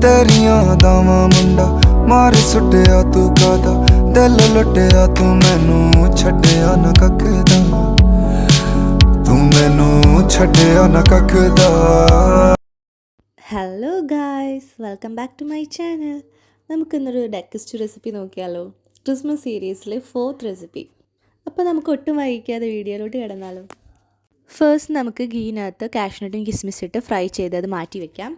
तेरियां दावां मुंडा मार सुटिया तू कादा दिल लुटिया तू मैनू छड्डिया ना कखदा तू मैनू छड्डिया ना कखदा। Hello guys, welcome back to my channel. നമുക്കിന്നൊരു ഡെക്കിസ്റ്റ് റെസിപ്പി നോക്കിയാലോ. ക്രിസ്മസ് സീരീസിലെ 4th റെസിപ്പി. അപ്പോൾ നമുക്ക് ഒട്ടും വൈകിക്കാതെ വീഡിയോയിലോട്ട് കിടന്നാലോ. ഫസ്റ്റ് നമുക്ക് ഗീനകത്ത് കാഷ്നട്ടും കിസ്മിസ് ഇട്ട് ഫ്രൈ ചെയ്ത് അത് മാറ്റി വെക്കാം.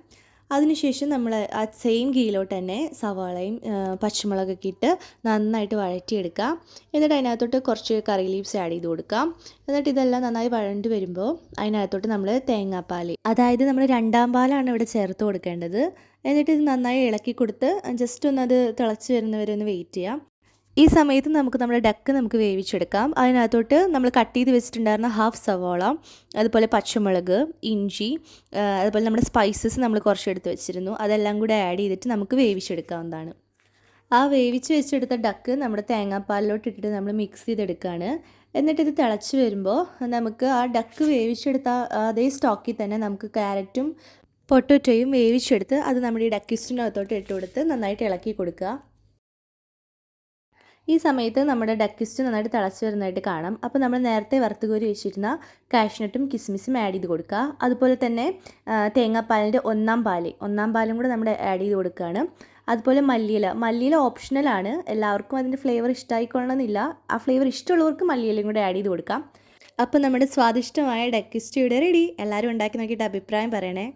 അതിനുശേഷം നമ്മൾ ആ സെയിം ഗീയിലോട്ട് തന്നെ സവാളയും പച്ചമുളകൊക്കെ ഇട്ട് നന്നായിട്ട് വഴറ്റിയെടുക്കാം. എന്നിട്ട് അതിനകത്തോട്ട് കുറച്ച് കറി ലീവ്സ് ആഡ് ചെയ്ത് കൊടുക്കാം. എന്നിട്ട് ഇതെല്ലാം നന്നായി വഴണ്ട് വരുമ്പോൾ അതിനകത്തോട്ട് നമ്മൾ തേങ്ങാപ്പാൽ, അതായത് നമ്മൾ 2ാം പാലാണ് ഇവിടെ ചേർത്ത് കൊടുക്കേണ്ടത്. എന്നിട്ട് ഇത് നന്നായി ഇളക്കി കൊടുത്ത് ജസ്റ്റ് ഒന്ന് അത് തിളച്ച് വരുന്നവരെ ഒന്ന് വെയിറ്റ് ചെയ്യാം. ഈ സമയത്ത് നമ്മുടെ ഡക്ക് നമുക്ക് വേവിച്ചെടുക്കാം. അതിനകത്തോട്ട് നമ്മൾ കട്ട് ചെയ്ത് വെച്ചിട്ടുണ്ടായിരുന്ന ഹാഫ് സവാള, അതുപോലെ പച്ചമുളക്, ഇഞ്ചി, അതുപോലെ നമ്മുടെ സ്പൈസസ് നമ്മൾ കുറച്ചെടുത്ത് വെച്ചിരുന്നു, അതെല്ലാം കൂടെ ആഡ് ചെയ്തിട്ട് നമുക്ക് വേവിച്ചെടുക്കാവുന്നതാണ്. ആ വേവിച്ച് വെച്ചെടുത്ത ഡക്ക് നമ്മുടെ തേങ്ങാപ്പാലിലോട്ട് ഇട്ടിട്ട് നമ്മൾ മിക്സ് ചെയ്തെടുക്കുകയാണ്. എന്നിട്ട് ഇത് തിളച്ച് വരുമ്പോൾ നമുക്ക് ആ ഡക്ക് വേവിച്ചെടുത്ത അതേ സ്റ്റോക്കിൽ തന്നെ നമുക്ക് ക്യാരറ്റും പൊട്ടറ്റോയും വേവിച്ചെടുത്ത് അത് നമ്മുടെ ഈ ഡക്കിസ്റ്റിനകത്തോട്ട് ഇട്ട് കൊടുത്ത് നന്നായിട്ട് ഇളക്കി കൊടുക്കുക. ഈ സമയത്ത് നമ്മുടെ ഡക്കിസ്റ്റ് നന്നായിട്ട് തിളച്ച് വരുന്നതായിട്ട് കാണാം. അപ്പോൾ നമ്മൾ നേരത്തെ വറുത്ത് കോരി വെച്ചിരുന്ന കാഷ്നട്ടും കിസ്മിസും ആഡ് ചെയ്ത് കൊടുക്കുക. അതുപോലെ തന്നെ തേങ്ങാപ്പാലിൻ്റെ 1ാം പാലും കൂടെ നമ്മൾ ആഡ് ചെയ്ത് കൊടുക്കുകയാണ്. അതുപോലെ മല്ലിയില ഓപ്ഷണലാണ്, എല്ലാവർക്കും അതിൻ്റെ ഫ്ലേവർ ഇഷ്ടമായിക്കൊള്ളണമെന്നില്ല. ആ ഫ്ലേവർ ഇഷ്ടമുള്ളവർക്ക് മല്ലിയിലയും കൂടെ ആഡ് ചെയ്ത് കൊടുക്കാം. അപ്പോൾ നമ്മുടെ സ്വാദിഷ്ടമായ ഡക്കിസ്റ്റ് ഇവിടെ റെഡി. എല്ലാവരും ഉണ്ടാക്കി നോക്കിയിട്ട് അഭിപ്രായം പറയണേ.